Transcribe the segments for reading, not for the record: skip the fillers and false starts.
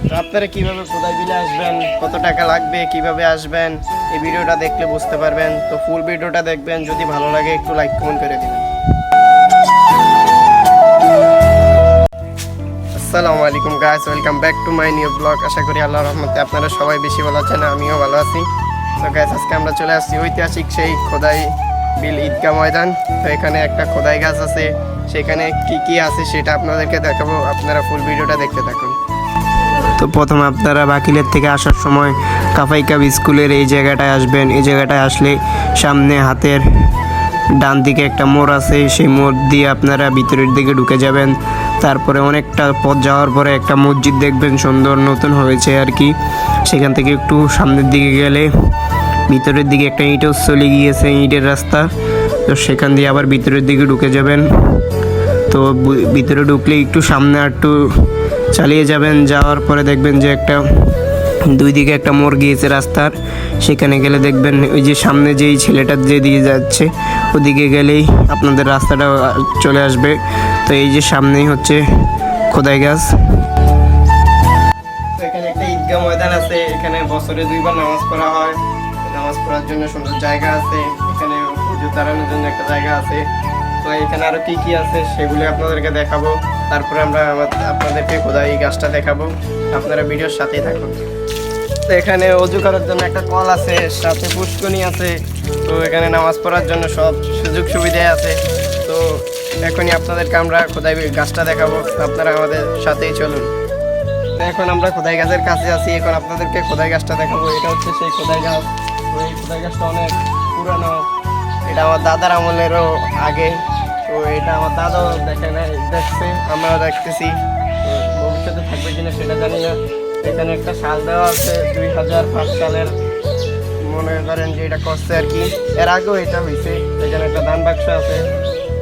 তো আপনারা কীভাবে খোদাই বিলে আসবেন, কত টাকা লাগবে, কিভাবে আসবেন, এই ভিডিওটা দেখলে বুঝতে পারবেন। তো ফুল ভিডিওটা দেখবেন, যদি ভালো লাগে একটু লাইক কমেন্ট করে দিবেন। আসসালামু আলাইকুম guys, welcome back to my new blog. আশা করি আল্লাহর রহমতে আপনারা সবাই বেশি ভালো আছেন, আমিও ভালো আছি। তো গাইস, আজকে আমরা চলে আসছি ঐতিহাসিক সেই খোদাই বিল ঈদগাহ ময়দান। তো এখানে একটা খোদাই গাছ আছে, সেখানে কি কি আছে সেটা আপনাদেরকে দেখাবো, আপনারা ফুল ভিডিওটা দেখতে থাকুন। তো প্রথমে আপনারা বাকিলের থেকে আসার সময় কাফাইকাব স্কুলের এই জায়গাটায় আসবেন। এই জায়গাটায় আসলে সামনে হাতের ডান দিকে একটা মোড় আছে, সেই মোড় দিয়ে আপনারা ভিতরের দিকে ঢুকে যাবেন। তারপরে অনেকটা পথ যাওয়ার পরে একটা মসজিদ দেখবেন, সুন্দর নতুন হয়েছে আর কি। সেখান থেকে একটু সামনের দিকে গেলে ভিতরের দিকে একটা ইটও চলে গিয়েছে, ইটের রাস্তা। তো সেখান দিয়ে আবার ভিতরের দিকে ঢুকে যাবেন। তো ভিতরে ঢুকলে একটু সামনে একটু চালিয়ে যাবেন, যাওয়ার পরে দেখবেন যে একটা দুই দিকে একটা মোড় গিয়েছে রাস্তার। সেখানে গেলে দেখবেন ওই যে সামনে যেই ছেলেটা যে দিয়ে যাচ্ছে ওদিকে গেলেই আপনাদের রাস্তাটা চলে আসবে। তো এই যে সামনেই হচ্ছে খোদাই গাছ। তো এখানে একটা ঈদগাহ ময়দান আছে, এখানে বছরে 2 বার নামাজ পড়া হয়। নামাজ পড়ার জন্য সুন্দর জায়গা আছে, এখানে পুজো দাঁড়ানোর জন্য একটা জায়গা আছে। তো এখানে আরো কি কি আছে সেগুলো আপনাদেরকে দেখাবো, তারপরে আমরা আপনাদেরকে খোদাই গাছটা দেখাবো। আপনারা ভিডিওর সাথেই থাকুন। তো এখানে অজু করার জন্য একটা কল আছে, সাথে পুষ্করণী আছে। তো এখানে নামাজ পড়ার জন্য সব সুযোগ সুবিধাই আছে। তো এখনই আপনাদেরকে আমরা খোদাই গাছটা দেখাবো, আপনারা আমাদের সাথেই চলুন। তো এখন আমরা খোদাই গাছের কাছে আছি, এখন আপনাদেরকে খোদাই গাছটা দেখাবো। এটা হচ্ছে সেই খোদাই গাছ। তো এই খোদাই গাছটা অনেক পুরানো, এটা আমার দাদার আমলেরও আগে। তো এটা আমার দাদাও দেখছে, আমরাও দেখতেছি। তো ভবিষ্যতে থাকবে কিনা সেটা জানি না। এখানে একটা সাল দেওয়া আছে 2005 সালের, মনে করেন যে এটা করছে আর কি, এর আগেও এটা হয়েছে। এখানে একটা ধান বাক্স আছে।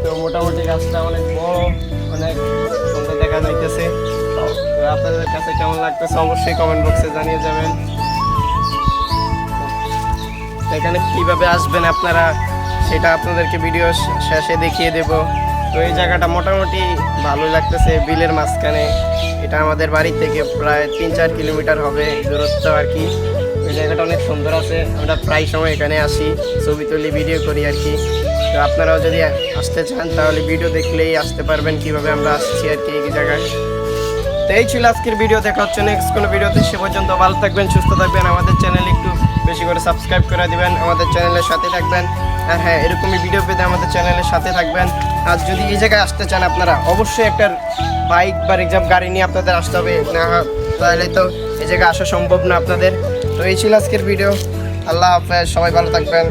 তো মোটামুটি গাছটা অনেক বড়, অনেক সুন্দর দেখা যাইতেছে। তো আপনাদের কাছে কেমন লাগতেছে অবশ্যই কমেন্ট বক্সে জানিয়ে যাবেন। এখানে কিভাবে আসবেন আপনারা সেটা আপনাদেরকে ভিডিও শেষে দেখিয়ে দেব। তো এই জায়গাটা মোটামুটি ভালো লাগতেছে, বিলের মাঝখানে। এটা আমাদের বাড়ি থেকে প্রায় 3-4 কিলোমিটার হবে দূরত্ব আর কি। ওই জায়গাটা অনেক সুন্দর আছে, আমরা প্রায় সময় এখানে আসি, ছবি তুলি, ভিডিও করি আর কি। তো আপনারাও যদি আসতে চান তাহলে ভিডিও দেখলেই আসতে পারবেন কিভাবে আমরা আসছি আর কি এই জায়গায়। তো এই ছিল আজকের ভিডিও, দেখা হচ্ছে নেক্সট কোনো ভিডিওতে। সে পর্যন্ত ভালো থাকবেন, সুস্থ থাকবেন, আমাদের চ্যানেল একটু বেশি করে সাবস্ক্রাইব করে দিবেন, আমাদের চ্যানেলের সাথে থাকবেন। আর হ্যাঁ, এরকমই ভিডিও পেতে আমাদের চ্যানেলের সাথে থাকবেন। আর যদি এই জায়গায় আসতে চান আপনারা অবশ্যই একটা বাইক বা রিজার্ভ গাড়ি নিয়ে আপনাদের আসতে হবে, না তাহলে তো এই জায়গায় আসা সম্ভব না আপনাদের। তো এই ছিল আজকের ভিডিও। আল্লাহ হাফেজ, সবাই ভালো থাকবেন।